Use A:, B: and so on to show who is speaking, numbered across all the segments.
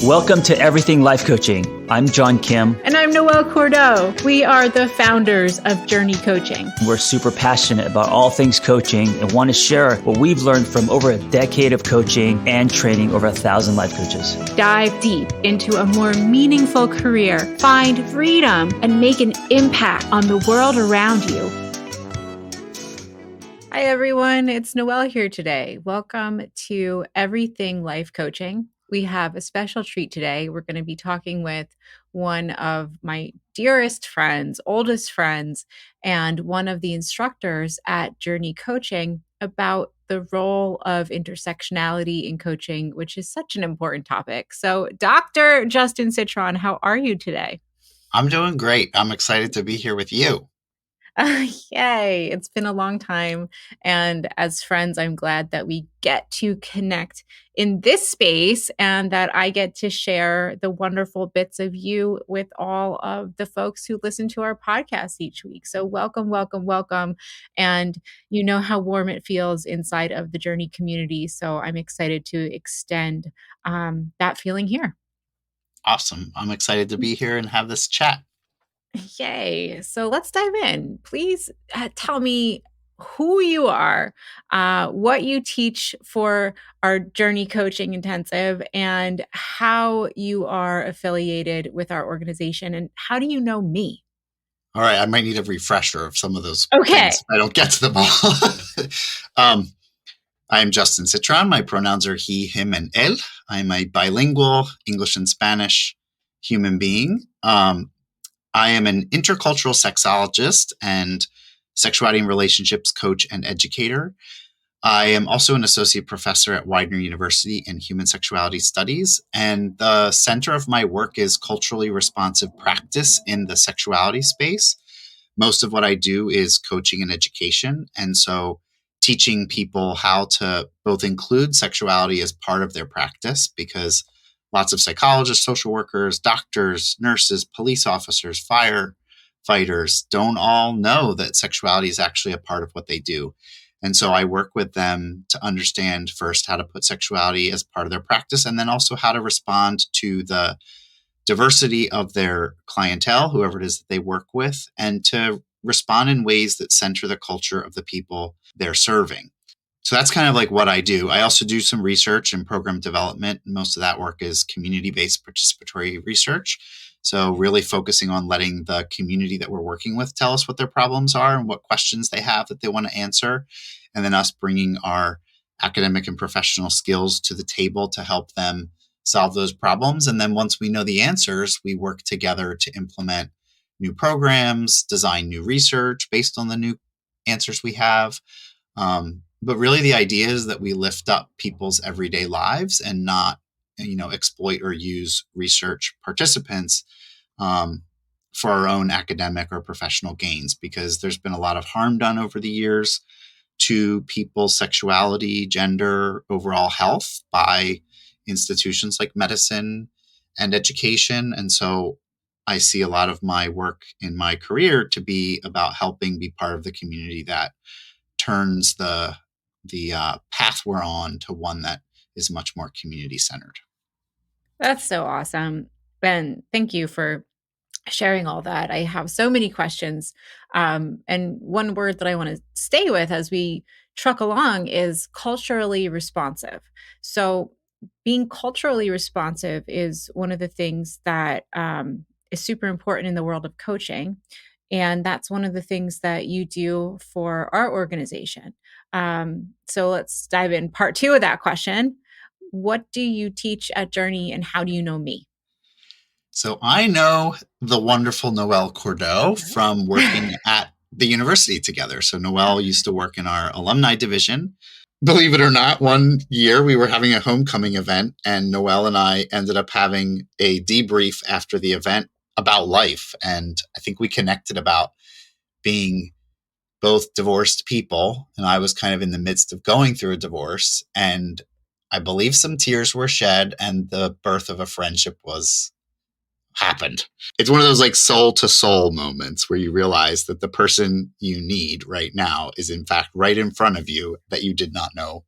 A: Welcome to Everything Life Coaching. I'm John Kim.
B: And I'm Noelle Cordeau. We are the founders of JRNI Coaching.
A: We're super passionate about all things coaching and want to share what we've learned from over a decade of coaching and training over 1,000 life coaches.
B: Dive deep into a more meaningful career, find freedom, and make an impact on the world around you. Hi, everyone. It's Noelle here today. Welcome to Everything Life Coaching. We have a special treat today. We're going to be talking with one of my dearest friends, oldest friends, and one of the instructors at JRNI Coaching about the role of intersectionality in coaching, which is such an important topic. So, Dr. Justin Sitron, how are you today?
C: I'm doing great. I'm excited to be here with you.
B: Yay. It's been a long time. And as friends, I'm glad that we get to connect in this space and that I get to share the wonderful bits of you with all of the folks who listen to our podcast each week. So welcome, welcome, welcome. And you know how warm it feels inside of the JRNI community. So I'm excited to extend that feeling here.
C: Awesome. I'm excited to be here and have this chat.
B: Yay. So let's dive in. Please tell me who you are, what you teach for our JRNI Coaching Intensive, and how you are affiliated with our organization, and how do you know me?
C: All right. I might need a refresher of some of those
B: Okay.
C: things if I don't get to them all. I'm Justin Sitron. My pronouns are he, him, and él. I'm a bilingual English and Spanish human being. I am an intercultural sexologist and sexuality and relationships coach and educator. I am also an associate professor at Widener University in human sexuality studies. And the center of my work is culturally responsive practice in the sexuality space. Most of what I do is coaching and education. And so teaching people how to both include sexuality as part of their practice, because lots of psychologists, social workers, doctors, nurses, police officers, firefighters don't all know that sexuality is actually a part of what they do. And so I work with them to understand first how to put sexuality as part of their practice, and then also how to respond to the diversity of their clientele, whoever it is that they work with, and to respond in ways that center the culture of the people they're serving. So that's kind of like what I do. I also do some research and program development. Most of that work is community-based participatory research. So really focusing on letting the community that we're working with tell us what their problems are and what questions they have that they want to answer. And then us bringing our academic and professional skills to the table to help them solve those problems. And then once we know the answers, we work together to implement new programs, design new research based on the new answers we have. But really the idea is that we lift up people's everyday lives and not, exploit or use research participants for our own academic or professional gains, because there's been a lot of harm done over the years to people's sexuality, gender, overall health by institutions like medicine and education. And so I see a lot of my work in my career to be about helping be part of the community that turns the path we're on to one that is much more community-centered.
B: That's so awesome. Ben, thank you for sharing all that. I have so many questions. And one word that I want to stay with as we truck along is culturally responsive. So being culturally responsive is one of the things that is super important in the world of coaching. And that's one of the things that you do for our organization. So let's dive in. Part 2 of that question. What do you teach at JRNI and how do you know me?
C: So I know the wonderful Noelle Cordeau from working at the university together. So Noelle used to work in our alumni division. Believe it or not, one year we were having a homecoming event and Noelle and I ended up having a debrief after the event about life. And I think we connected about being both divorced people. And I was kind of in the midst of going through a divorce. And I believe some tears were shed and the birth of a friendship happened. It's one of those like soul to soul moments where you realize that the person you need right now is in fact right in front of you that you did not know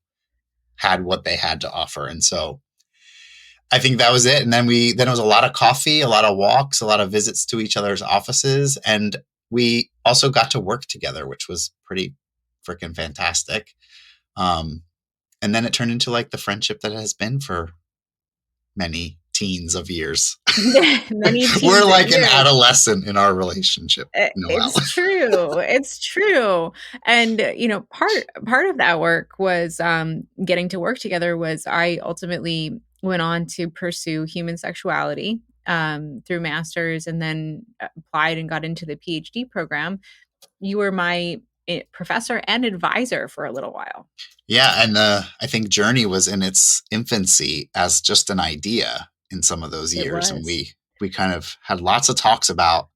C: had what they had to offer. And so I think that was it. And then it was a lot of coffee, a lot of walks, a lot of visits to each other's offices. And we also got to work together, which was pretty freaking fantastic. And then it turned into like the friendship that it has been for many teens of years.
B: Many teens
C: We're
B: of
C: like an
B: years.
C: adolescent in our relationship, Noelle.
B: It's true. It's true. And part of that work was getting to work together. Was I ultimately went on to pursue human sexuality through master's, and then applied and got into the PhD program. You were my professor and advisor for a little while.
C: Yeah, and I think JRNI was in its infancy as just an idea in some of those years, and we kind of had lots of talks about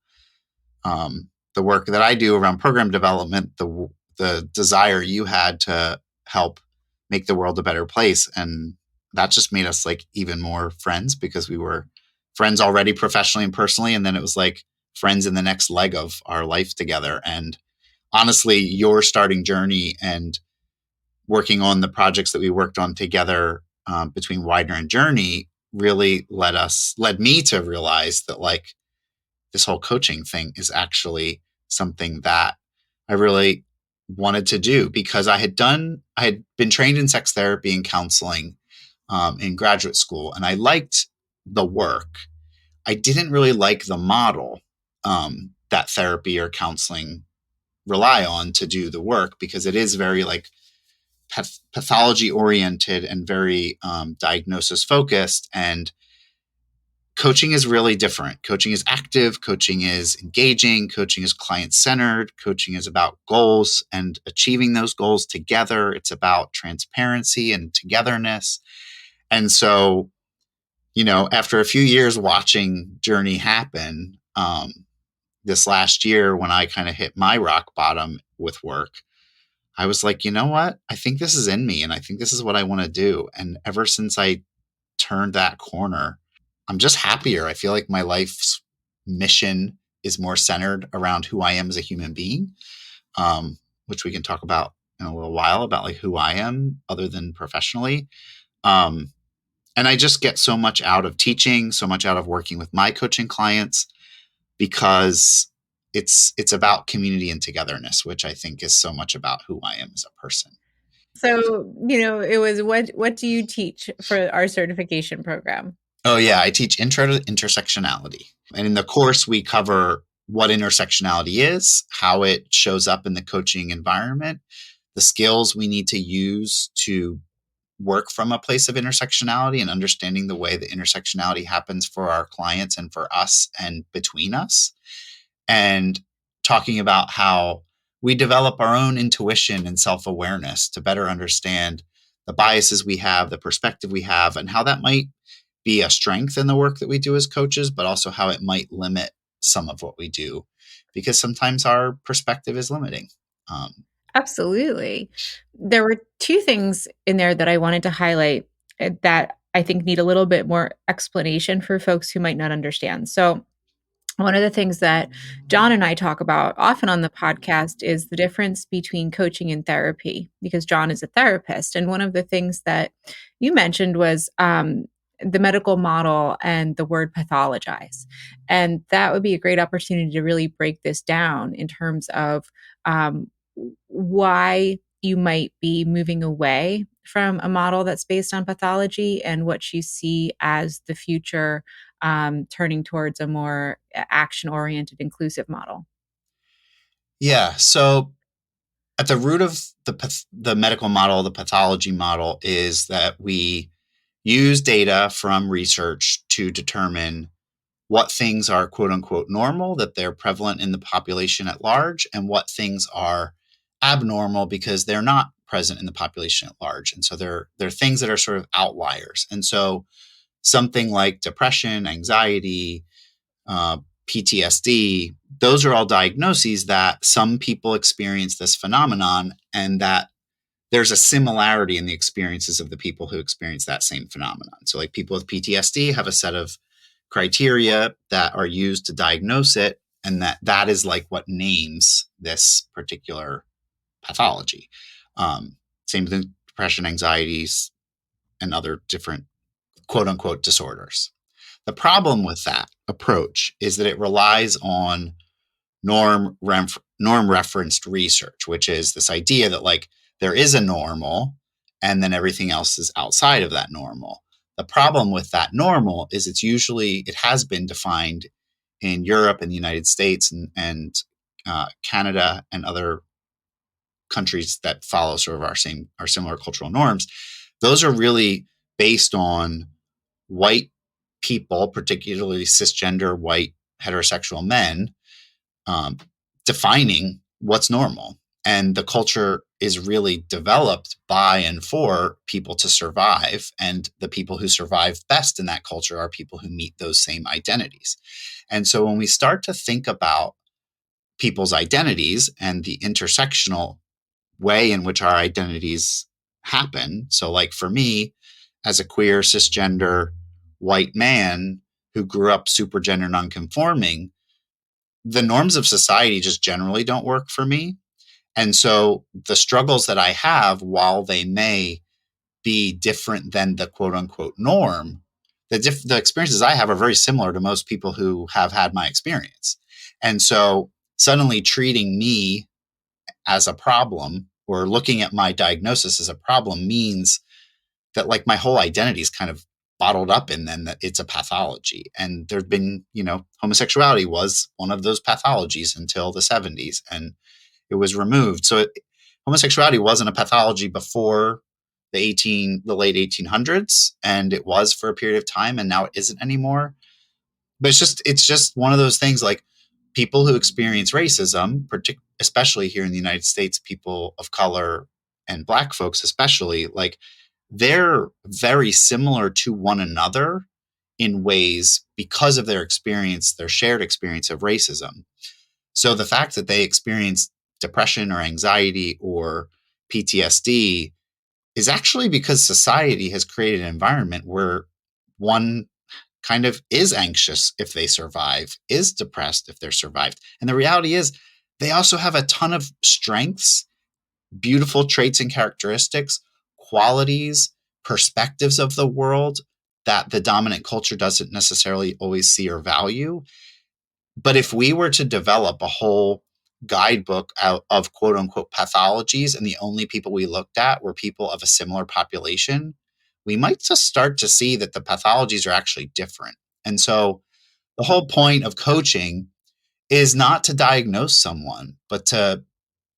C: the work that I do around program development, the desire you had to help make the world a better place, and that just made us like even more friends, because we were friends already professionally and personally, and then it was like friends in the next leg of our life together. And honestly, your starting JRNI and working on the projects that we worked on together between Widener and JRNI really led me to realize that like this whole coaching thing is actually something that I really wanted to do, because I had been trained in sex therapy and counseling in graduate school, and I liked the work. I didn't really like the model that therapy or counseling rely on to do the work, because it is very like pathology oriented and very diagnosis focused. And coaching is really different. Coaching is active. Coaching is engaging. Coaching is client centered. Coaching is about goals and achieving those goals together. It's about transparency and togetherness. And so, after a few years watching JRNI happen, this last year when I kind of hit my rock bottom with work, I was like, you know what? I think this is in me, and I think this is what I want to do. And ever since I turned that corner, I'm just happier. I feel like my life's mission is more centered around who I am as a human being, which we can talk about in a little while, about like who I am other than professionally. And I just get so much out of teaching, so much out of working with my coaching clients, because it's about community and togetherness, which I think is so much about who I am as a person.
B: So, it was what do you teach for our certification program?
C: Oh yeah, I teach Intro to Intersectionality. And in the course, we cover what intersectionality is, how it shows up in the coaching environment, the skills we need to use to work from a place of intersectionality, and understanding the way that intersectionality happens for our clients and for us and between us, and talking about how we develop our own intuition and self-awareness to better understand the biases we have, the perspective we have, and how that might be a strength in the work that we do as coaches, but also how it might limit some of what we do, because sometimes our perspective is limiting.
B: Absolutely. There were two things in there that I wanted to highlight that I think need a little bit more explanation for folks who might not understand. So, one of the things that John and I talk about often on the podcast is the difference between coaching and therapy, because John is a therapist. And one of the things that you mentioned was the medical model and the word pathologize. And that would be a great opportunity to really break this down in terms of why you might be moving away from a model that's based on pathology, and what you see as the future, turning towards a more action-oriented, inclusive model.
C: Yeah. So at the root of the medical model, the pathology model, is that we use data from research to determine what things are quote unquote normal, that they're prevalent in the population at large, and what things are abnormal because they're not present in the population at large. And so they're things that are sort of outliers. And so something like depression, anxiety, PTSD, those are all diagnoses that some people experience this phenomenon, and that there's a similarity in the experiences of the people who experience that same phenomenon. So like people with PTSD have a set of criteria that are used to diagnose it, and that is like what names this particular pathology. Same with depression, anxieties, and other different quote unquote disorders. The problem with that approach is that it relies on norm referenced research, which is this idea that like there is a normal and then everything else is outside of that normal. The problem with that normal is it has been defined in Europe and the United States and Canada and other countries that follow sort of our similar cultural norms. Those are really based on white people, particularly cisgender white heterosexual men, defining what's normal. And the culture is really developed by and for people to survive. And the people who survive best in that culture are people who meet those same identities. And so when we start to think about people's identities and the intersectional way in which our identities happen. So, like for me, as a queer, cisgender, white man who grew up super gender nonconforming, the norms of society just generally don't work for me. And so the struggles that I have, while they may be different than the quote unquote norm, the experiences I have are very similar to most people who have had my experience. And so suddenly treating me as a problem or looking at my diagnosis as a problem means that like my whole identity is kind of bottled up in then that it's a pathology. And there've been, homosexuality was one of those pathologies until the 70s and it was removed. So homosexuality wasn't a pathology before the late 1800s, and it was for a period of time, and now it isn't anymore. But it's just one of those things like people who experience racism, especially here in the United States, people of color and Black folks especially, like they're very similar to one another in ways because of their shared experience of racism. So the fact that they experience depression or anxiety or PTSD is actually because society has created an environment where one kind of is anxious if they survive, is depressed if they're survived. And the reality is they also have a ton of strengths, beautiful traits and characteristics, qualities, perspectives of the world that the dominant culture doesn't necessarily always see or value. But if we were to develop a whole guidebook of quote unquote pathologies and the only people we looked at were people of a similar population, we might just start to see that the pathologies are actually different. And so the whole point of coaching is not to diagnose someone, but to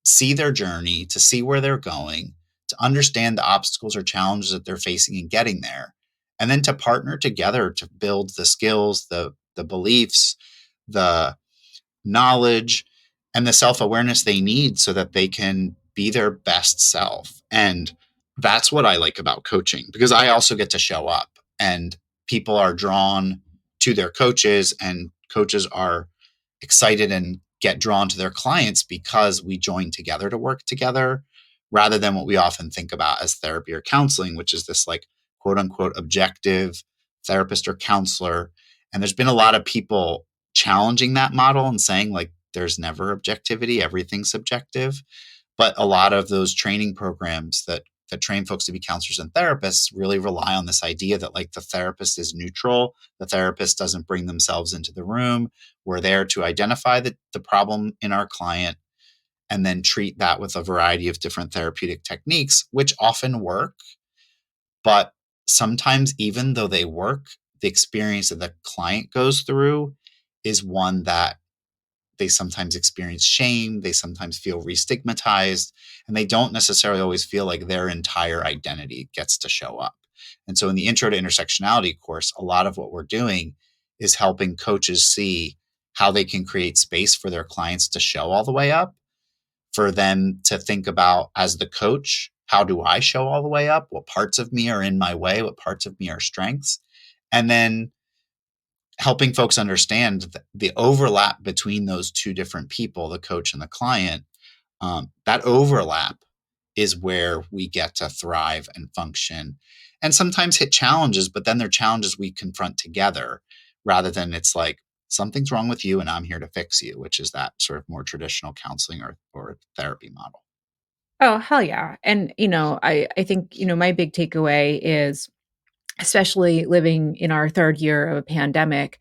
C: see their journey, to see where they're going, to understand the obstacles or challenges that they're facing in getting there, and then to partner together to build the skills, the beliefs, the knowledge, and the self-awareness they need so that they can be their best self. And that's what I like about coaching, because I also get to show up and people are drawn to their coaches and coaches are excited and get drawn to their clients because we join together to work together rather than what we often think about as therapy or counseling, which is this like quote unquote objective therapist or counselor. And there's been a lot of people challenging that model and saying like there's never objectivity, everything's subjective. But a lot of those training programs that train folks to be counselors and therapists really rely on this idea that like the therapist is neutral, the therapist doesn't bring themselves into the room. We're there to identify the problem in our client and then treat that with a variety of different therapeutic techniques, which often work. But sometimes, even though they work, the experience that the client goes through is one that they sometimes experience shame, they sometimes feel re-stigmatized, and they don't necessarily always feel like their entire identity gets to show up. And so in the Intro to Intersectionality course, a lot of what we're doing is helping coaches see how they can create space for their clients to show all the way up, for them to think about as the coach, how do I show all the way up? What parts of me are in my way? What parts of me are strengths? And then helping folks understand the overlap between those two different people, the coach and the client. That overlap is where we get to thrive and function and sometimes hit challenges, but then they're challenges we confront together rather than it's like something's wrong with you and I'm here to fix you, which is that sort of more traditional counseling or therapy model.
B: Oh, hell yeah. And, I think, my big takeaway is especially living in our third year of a pandemic,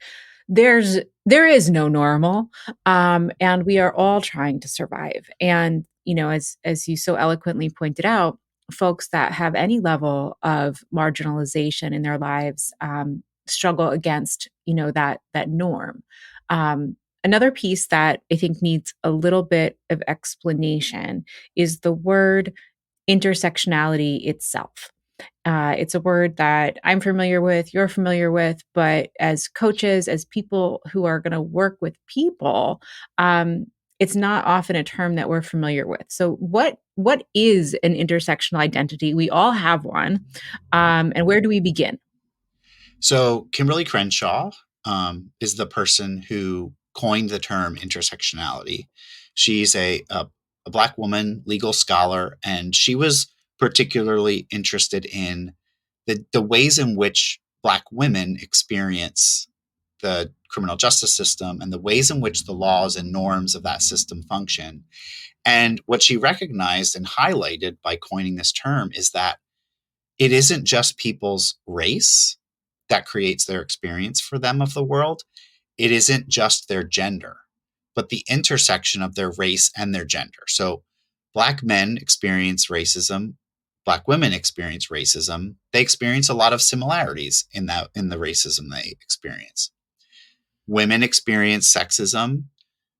B: there is no normal, and we are all trying to survive. And as you so eloquently pointed out, folks that have any level of marginalization in their lives struggle against that norm. Another piece that I think needs a little bit of explanation is the word intersectionality itself. It's a word that I'm familiar with, you're familiar with, but as coaches, as people who are going to work with people, it's not often a term that we're familiar with. So, what is an intersectional identity? We all have one, and where do we begin?
C: So Kimberly Crenshaw is the person who coined the term intersectionality. She's a Black woman, legal scholar, and she was particularly interested in the ways in which Black women experience the criminal justice system and the ways in which the laws and norms of that system function. And what she recognized and highlighted by coining this term is that it isn't just people's race that creates their experience for them of the world. It isn't just their gender, but the intersection of their race and their gender. So Black men experience racism, Black women experience racism. They experience a lot of similarities in the racism they experience. Women experience sexism,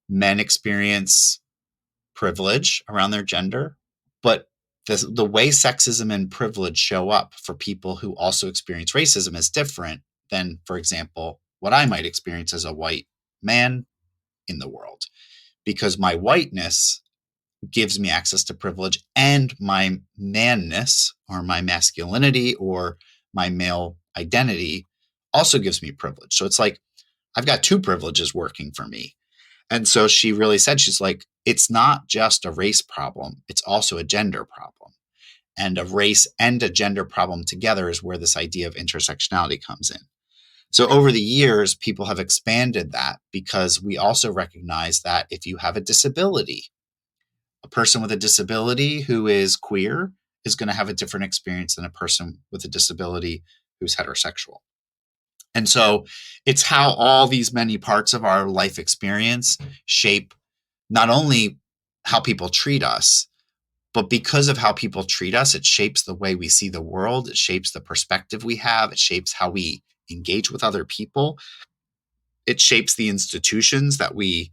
C: men experience privilege around their gender, but the way sexism and privilege show up for people who also experience racism is different than, for example, what I might experience as a white man in the world, because my whiteness gives me access to privilege, and my manness or my masculinity or my male identity also gives me privilege. So it's like I've got two privileges working for me. And so she really said, she's like, it's not just a race problem, it's also a gender problem. And a race and a gender problem together is where this idea of intersectionality comes in. So over the years, people have expanded that because we also recognize that if you have a disability, a person with a disability who is queer is going to have a different experience than a person with a disability who's heterosexual. And so it's how all these many parts of our life experience shape not only how people treat us, but because of how people treat us, it shapes the way we see the world. It shapes the perspective we have. It shapes how we engage with other people. It shapes the institutions that we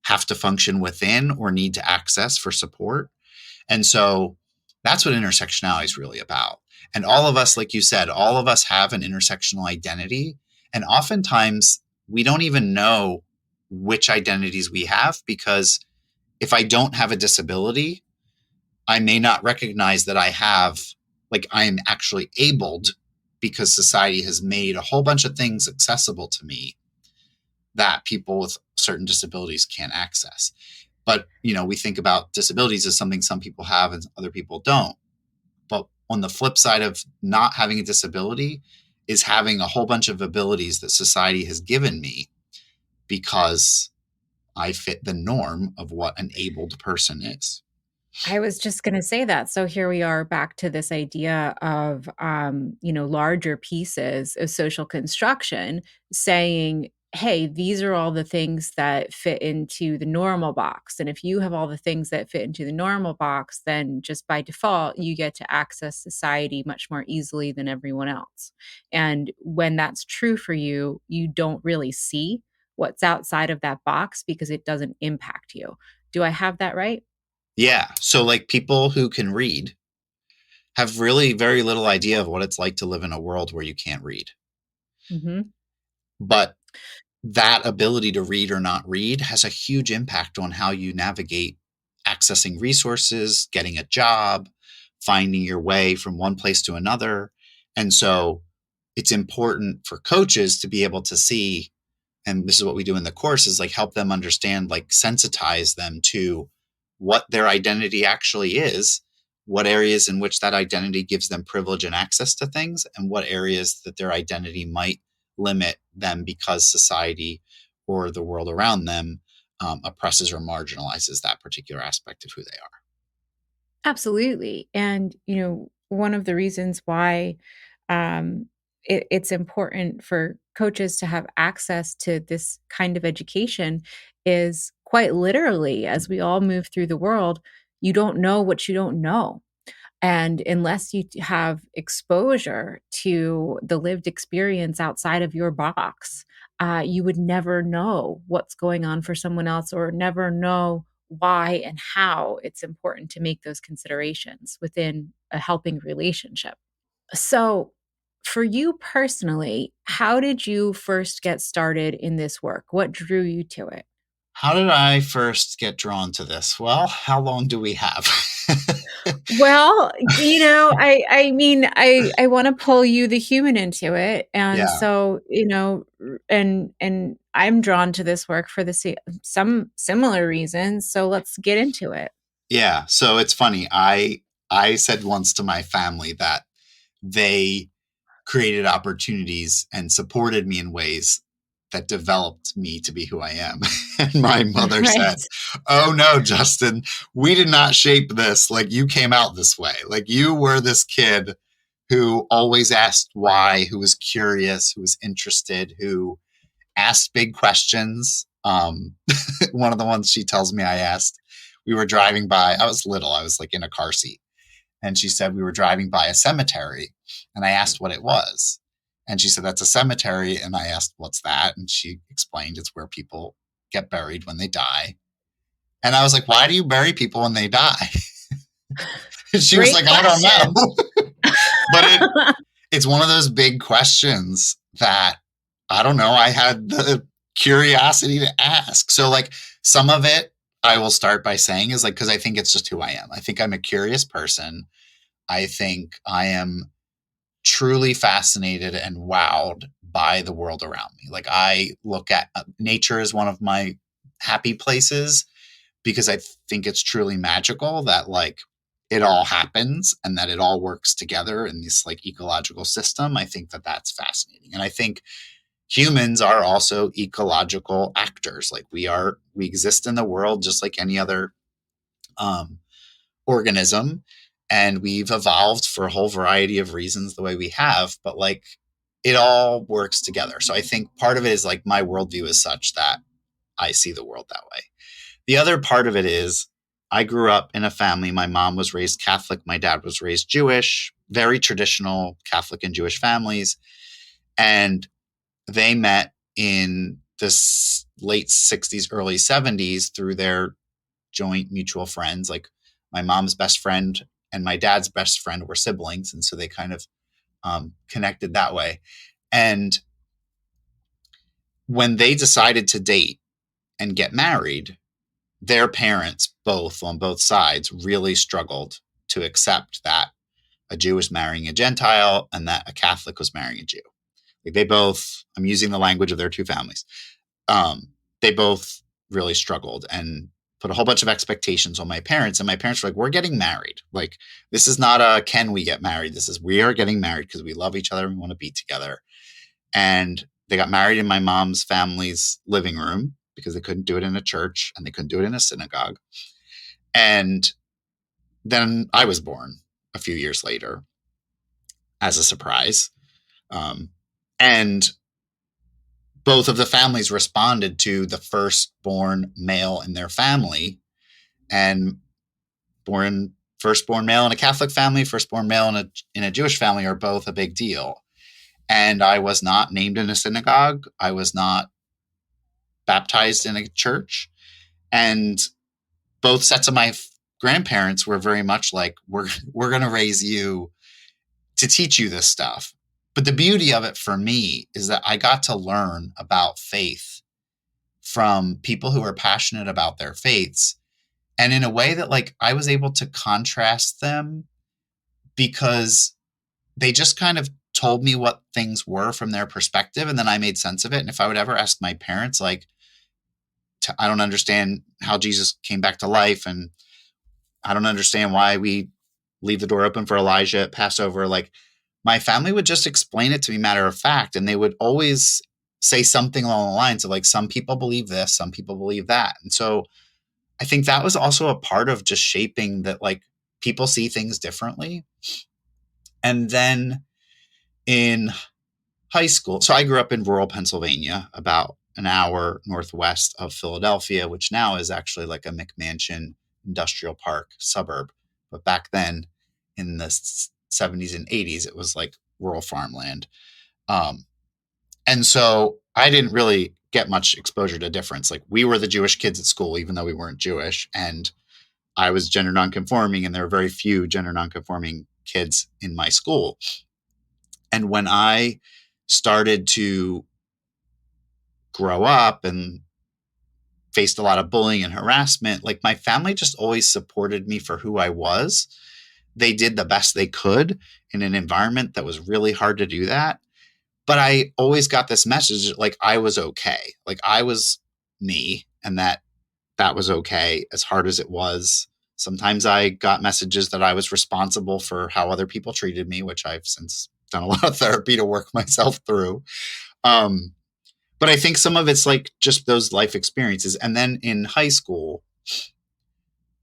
C: have to function within or need to access for support. And so that's what intersectionality is really about. And all of us, like you said, all of us have an intersectional identity. And oftentimes we don't even know which identities we have, because if I don't have a disability, I may not recognize that I am actually abled, because society has made a whole bunch of things accessible to me that people with certain disabilities can't access. But, we think about disabilities as something some people have and other people don't. But on the flip side of not having a disability is having a whole bunch of abilities that society has given me because I fit the norm of what an abled person is.
B: I was just going to say that. So here we are back to this idea of, larger pieces of social construction saying, hey, these are all the things that fit into the normal box. And if you have all the things that fit into the normal box, then just by default, you get to access society much more easily than everyone else. And when that's true for you, you don't really see what's outside of that box because it doesn't impact you. Do I have that right?
C: Yeah. So like people who can read have really very little idea of what it's like to live in a world where you can't read.
B: Mhm.
C: But that ability to read or not read has a huge impact on how you navigate accessing resources, getting a job, finding your way from one place to another. And so it's important for coaches to be able to see, and this is what we do in the course, is like help them understand, like sensitize them to what their identity actually is, what areas in which that identity gives them privilege and access to things, and what areas that their identity might limit them because society or the world around them oppresses or marginalizes that particular aspect of who they are.
B: Absolutely. And, one of the reasons why, um, it's important for coaches to have access to this kind of education is quite literally, as we all move through the world, you don't know what you don't know. And unless you have exposure to the lived experience outside of your box, you would never know what's going on for someone else or never know why and how it's important to make those considerations within a helping relationship. So, for you personally, how did you first get started in this work? What drew you to it?
C: How did I first get drawn to this? Well, how long do we have?
B: Well, I mean, I wanna pull you, the human, into it, and
C: Yeah.
B: so, and I'm drawn to this work for some similar reasons, so let's get into it.
C: Yeah. So it's funny. I said once to my family that they created opportunities and supported me in ways that developed me to be who I am. And my mother
B: Right.
C: said, "Oh no, Justin, we did not shape this. Like you came out this way. Like you were this kid who always asked why, who was curious, who was interested, who asked big questions." One of the ones she tells me I asked, we were driving by, I was little, I was like in a car seat. And she said, we were driving by a cemetery and I asked what it was. And she said, that's a cemetery. And I asked, what's that? And she explained it's where people get buried when they die. And I was like, why do you bury people when they die? She was
B: Great
C: like, I don't
B: question.
C: know. But it's one of those big questions that I don't know. I had the curiosity to ask. So, like, some of it I will start by saying is like, because I think it's just who I am. I think I'm a curious person. I think I am truly fascinated and wowed by the world around me. Like, I look at nature as one of my happy places because I think it's truly magical that, like, it all happens and that it all works together in this like ecological system. I think that that's fascinating. And I think humans are also ecological actors. Like we exist in the world just like any other um, organism. And we've evolved for a whole variety of reasons the way we have, but like it all works together. So I think part of it is like my worldview is such that I see the world that way. The other part of it is I grew up in a family. My mom was raised Catholic. My dad was raised Jewish, very traditional Catholic and Jewish families. And they met in this late 60s, early 70s through their joint mutual friends. Like my mom's best friend and my dad's best friend were siblings. And so they kind of connected that way. And when they decided to date and get married, their parents, both on both sides, really struggled to accept that a Jew was marrying a Gentile and that a Catholic was marrying a Jew. Like they both, I'm using the language of their two families. They both really struggled and put a whole bunch of expectations on my parents. And my parents were like, we're getting married. Like, this is not a can we get married? This is we are getting married because we love each other and we want to be together. And they got married in my mom's family's living room because they couldn't do it in a church and they couldn't do it in a synagogue. And then I was born a few years later as a surprise. And both of the families responded to the firstborn male in their family, and firstborn male in a Catholic family, firstborn male in a Jewish family are both a big deal. And I was not named in a synagogue. I was not baptized in a church. And both sets of my grandparents were very much like, we're going to raise you to teach you this stuff. But the beauty of it for me is that I got to learn about faith from people who are passionate about their faiths. And in a way that like I was able to contrast them because they just kind of told me what things were from their perspective. And then I made sense of it. And if I would ever ask my parents, like, I don't understand how Jesus came back to life. And I don't understand why we leave the door open for Elijah at Passover. Like my family would just explain it to me matter of fact. And they would always say something along the lines of like, some people believe this, some people believe that. And so I think that was also a part of just shaping that like people see things differently. And then in high school, so I grew up in rural Pennsylvania, about an hour northwest of Philadelphia, which now is actually like a McMansion industrial park suburb. But back then in the 70s and 80s, it was like rural farmland. Um, and so I didn't really get much exposure to difference. Like we were the Jewish kids at school, even though we weren't Jewish. And I was gender nonconforming, and there were very few gender nonconforming kids in my school. And when I started to grow up and faced a lot of bullying and harassment, like my family just always supported me for who I was. They did the best they could in an environment that was really hard to do that. But I always got this message like I was okay. Like I was me, and that was okay, as hard as it was. Sometimes I got messages that I was responsible for how other people treated me, which I've since done a lot of therapy to work myself through. But I think some of it's like just those life experiences. And then in high school,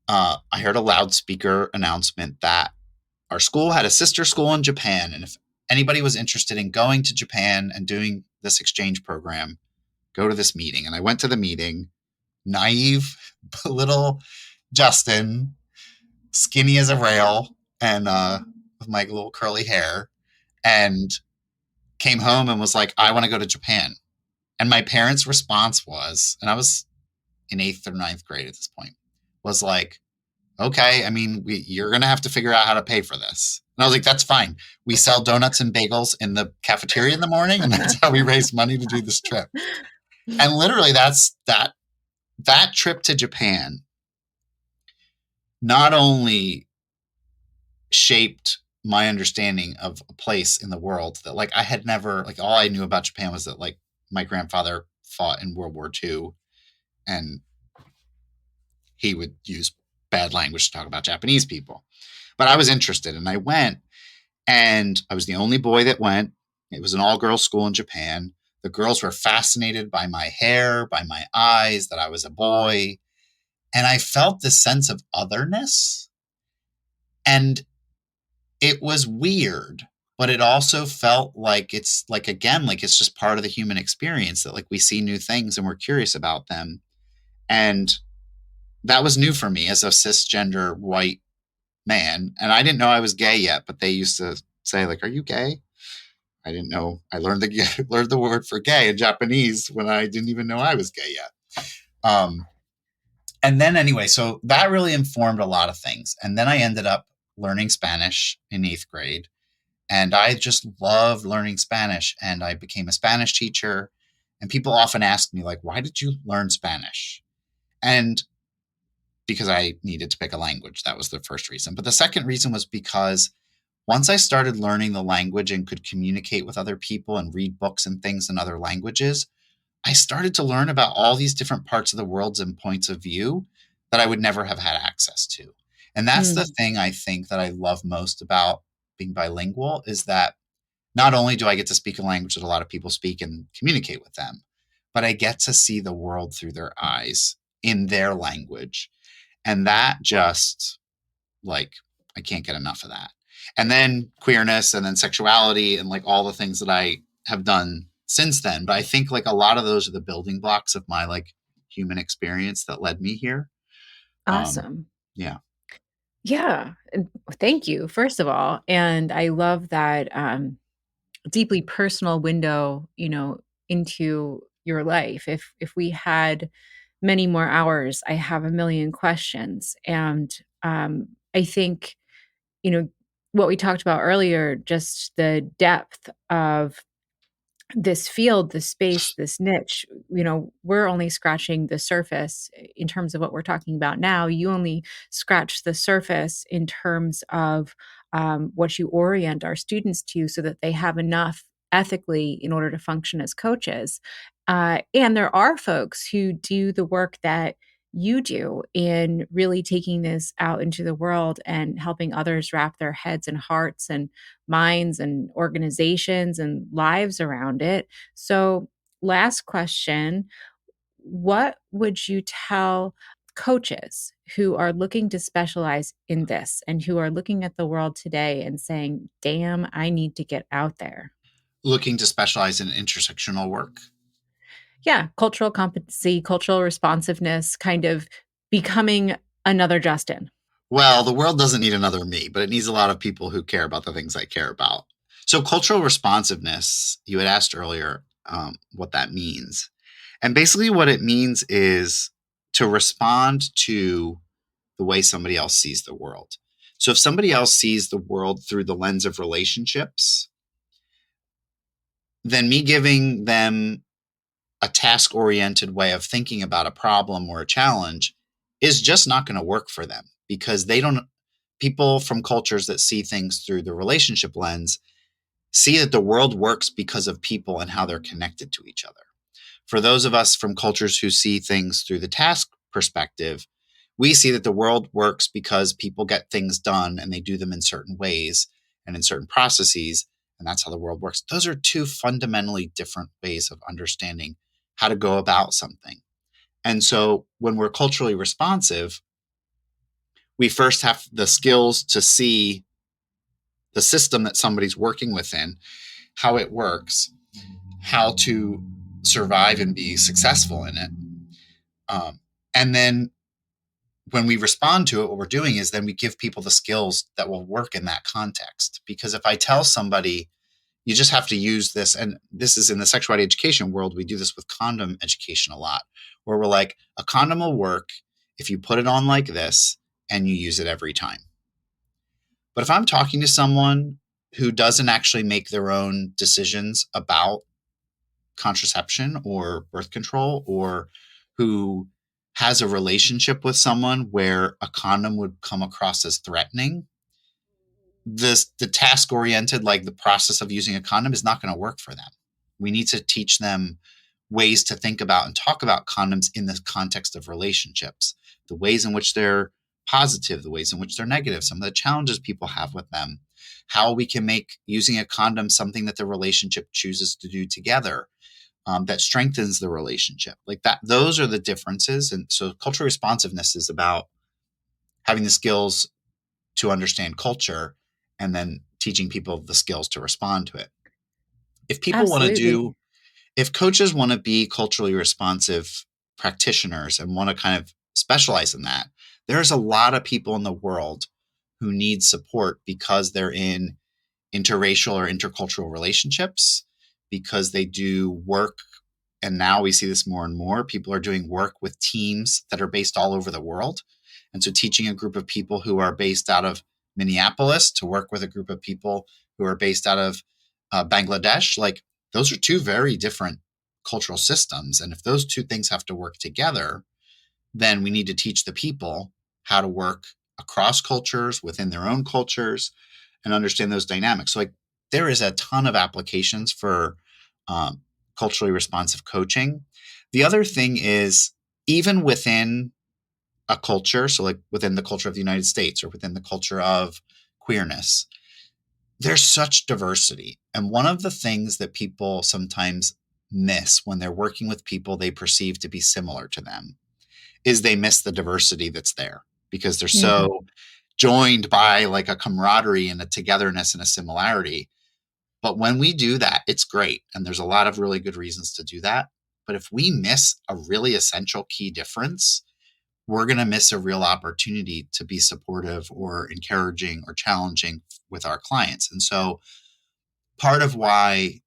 C: I heard a loudspeaker announcement that our school had a sister school in Japan. And if anybody was interested in going to Japan and doing this exchange program, go to this meeting. And I went to the meeting, naive little Justin, skinny as a rail, and with my little curly hair, and came home and was like, I want to go to Japan. And my parents' response was, and I was in 8th or 9th grade at this point, was like, okay, I mean, you're going to have to figure out how to pay for this. And I was like, that's fine. We sell donuts and bagels in the cafeteria in the morning, and that's how we raise money to do this trip. And literally that trip to Japan not only shaped my understanding of a place in the world that like I had never, like all I knew about Japan was that like my grandfather fought in World War II, and he would use bad language to talk about Japanese people. But I was interested, and I went, and I was the only boy that went. It was an all-girls school in Japan. The girls were fascinated by my hair, by my eyes, that I was a boy. And I felt this sense of otherness. And it was weird, but it also felt like it's like, again, like it's just part of the human experience that like we see new things and we're curious about them. And that was new for me as a cisgender white man. And I didn't know I was gay yet, but they used to say like, are you gay? I didn't know. I learned the word for gay in Japanese when I didn't even know I was gay yet. And then anyway, so that really informed a lot of things. And then I ended up learning Spanish in 8th grade. And I just loved learning Spanish. And I became a Spanish teacher. And people often ask me, like, why did you learn Spanish? And because I needed to pick a language. That was the first reason. But the second reason was because once I started learning the language and could communicate with other people and read books and things in other languages, I started to learn about all these different parts of the world and points of view that I would never have had access to. And that's the thing I think that I love most about being bilingual, is that not only do I get to speak a language that a lot of people speak and communicate with them, but I get to see the world through their eyes in their language. And that just, like, I can't get enough of that. And then queerness, and then sexuality, and like all the things that I have done since then. But I think like a lot of those are the building blocks of my like human experience that led me here.
B: Awesome.
C: Yeah.
B: Yeah. Thank you, first of all. And I love that deeply personal window, into your life. If we had many more hours, I have a million questions. And I think, what we talked about earlier, just the depth of this field, this space, this niche, we're only scratching the surface in terms of what we're talking about now. You only scratch the surface in terms of what you orient our students to so that they have enough ethically in order to function as coaches. And there are folks who do the work that you do in really taking this out into the world and helping others wrap their heads and hearts and minds and organizations and lives around it. So, last question, what would you tell coaches who are looking to specialize in this and who are looking at the world today and saying, damn, I need to get out there?
C: looking to specialize in intersectional work.
B: Yeah, cultural competency, cultural responsiveness, kind of becoming another Justin.
C: Well, the world doesn't need another me, but it needs a lot of people who care about the things I care about. So, cultural responsiveness, you had asked earlier what that means. And basically, what it means is to respond to the way somebody else sees the world. So, if somebody else sees the world through the lens of relationships, then me giving them a task oriented way of thinking about a problem or a challenge is just not going to work for them because they don't. People from cultures that see things through the relationship lens see that the world works because of people and how they're connected to each other. For those of us from cultures who see things through the task perspective, we see that the world works because people get things done and they do them in certain ways and in certain processes, and that's how the world works. Those are two fundamentally different ways of understanding how to go about something. And so when we're culturally responsive, we first have the skills to see the system that somebody's working within, how it works, how to survive and be successful in it. And then when we respond to it, what we're doing is then we give people the skills that will work in that context. Because if I tell somebody, you just have to use this, and this is in the sexuality education world, we do this with condom education a lot, where we're like, a condom will work if you put it on like this and you use it every time. But if I'm talking to someone who doesn't actually make their own decisions about contraception or birth control, or who has a relationship with someone where a condom would come across as threatening, the task oriented, like the process of using a condom, is not going to work for them. We need to teach them ways to think about and talk about condoms in the context of relationships, the ways in which they're positive, the ways in which they're negative, some of the challenges people have with them, how we can make using a condom something that the relationship chooses to do together, that strengthens the relationship. Like that, those are the differences. And so cultural responsiveness is about having the skills to understand culture and then teaching people the skills to respond to it. If people want to
B: Absolutely.
C: if coaches want to be culturally responsive practitioners and want to kind of specialize in that, there's a lot of people in the world who need support because they're in interracial or intercultural relationships, because they do work. And now we see this more and more. People are doing work with teams that are based all over the world. And so teaching a group of people who are based out of Minneapolis to work with a group of people who are based out of Bangladesh, like those are two very different cultural systems. And if those two things have to work together, then we need to teach the people how to work across cultures, within their own cultures, and understand those dynamics. So, like, there is a ton of applications for culturally responsive coaching. The other thing is, even within a culture, so like within the culture of the United States or within the culture of queerness, there's such diversity. And one of the things that people sometimes miss when they're working with people they perceive to be similar to them is they miss the diversity that's there because they're
B: Mhm.
C: so joined by like a camaraderie and a togetherness and a similarity. But when we do that, it's great. And there's a lot of really good reasons to do that. But if we miss a really essential key difference, we're going to miss a real opportunity to be supportive or encouraging or challenging with our clients. And so part of why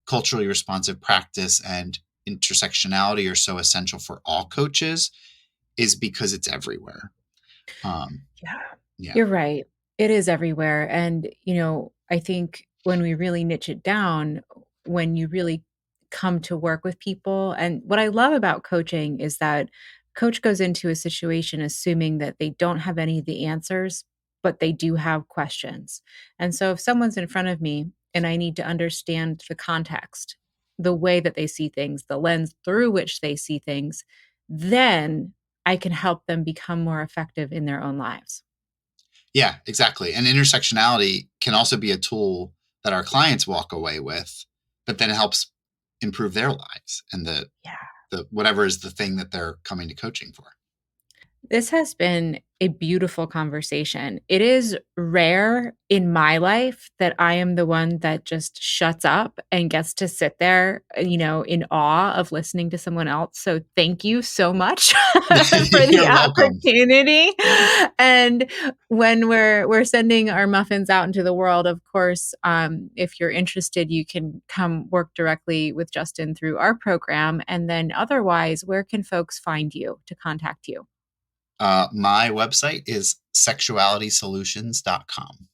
C: culturally responsive practice and intersectionality are so essential for all coaches is because it's everywhere. Um,
B: Yeah,
C: yeah.
B: you're right. It is everywhere. And, I think when we really niche it down, when you really come to work with people, and what I love about coaching is that coach goes into a situation assuming that they don't have any of the answers, but they do have questions. And so if someone's in front of me and I need to understand the context, the way that they see things, the lens through which they see things, then I can help them become more effective in their own lives.
C: Yeah, exactly. And intersectionality can also be a tool that our clients walk away with, but then it helps improve their lives and the
B: Yeah.
C: whatever is the thing that they're coming to coaching for.
B: This has been a beautiful conversation. It is rare in my life that I am the one that just shuts up and gets to sit there, in awe of listening to someone else. So thank you so much for the
C: You're welcome.
B: opportunity. And when we're sending our muffins out into the world, of course, if you're interested, you can come work directly with Justin through our program. And then otherwise, where can folks find you to contact you?
C: My website is sexualitysolutions.com.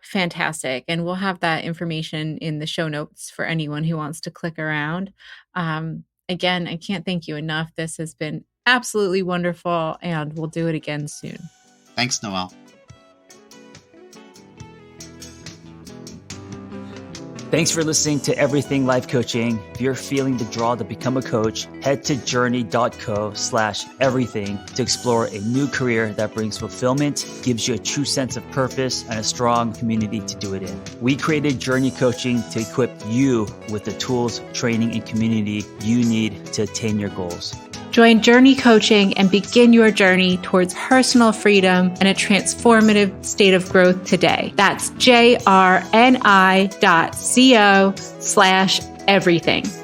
B: Fantastic. And we'll have that information in the show notes for anyone who wants to click around. Again, I can't thank you enough. This has been absolutely wonderful, and we'll do it again soon.
C: Thanks, Noelle.
A: Thanks for listening to Everything Life Coaching. If you're feeling the draw to become a coach, head to journey.co/everything to explore a new career that brings fulfillment, gives you a true sense of purpose, and a strong community to do it in. We created Journey Coaching to equip you with the tools, training, and community you need to attain your goals.
B: Join Journey Coaching and begin your journey towards personal freedom and a transformative state of growth today. That's JRNI.co/everything.